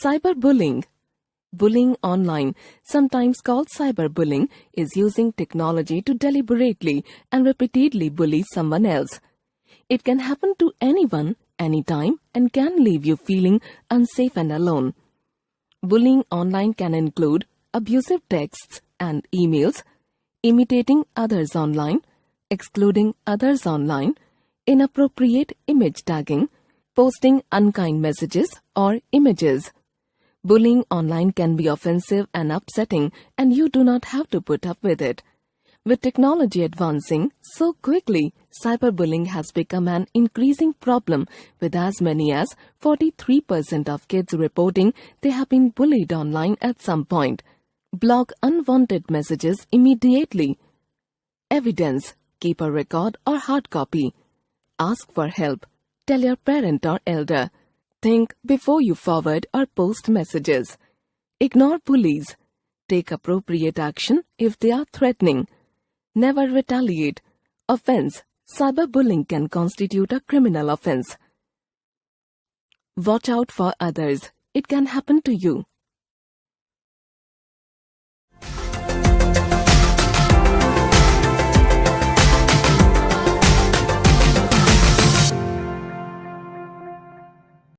Cyberbullying. Bullying online, sometimes called cyberbullying, is using technology to deliberately and repeatedly bully someone else. It can happen to anyone, anytime, and can leave you feeling unsafe and alone. Bullying online can include abusive texts and emails, imitating others online, excluding others online, inappropriate image tagging, posting unkind messages or images. Bullying online can be offensive and upsetting, and you do not have to put up with it. With technology advancing so quickly, cyberbullying has become an increasing problem, with as many as 43% of kids reporting they have been bullied online at some point. Block unwanted messages immediately. Evidence: keep a record or hard copy. Ask for help. Tell your parent or elder. Think before you forward or post messages. Ignore bullies. Take appropriate action if they are threatening. Never retaliate. Offense: cyberbullying can constitute a criminal offense. Watch out for others. It can happen to you.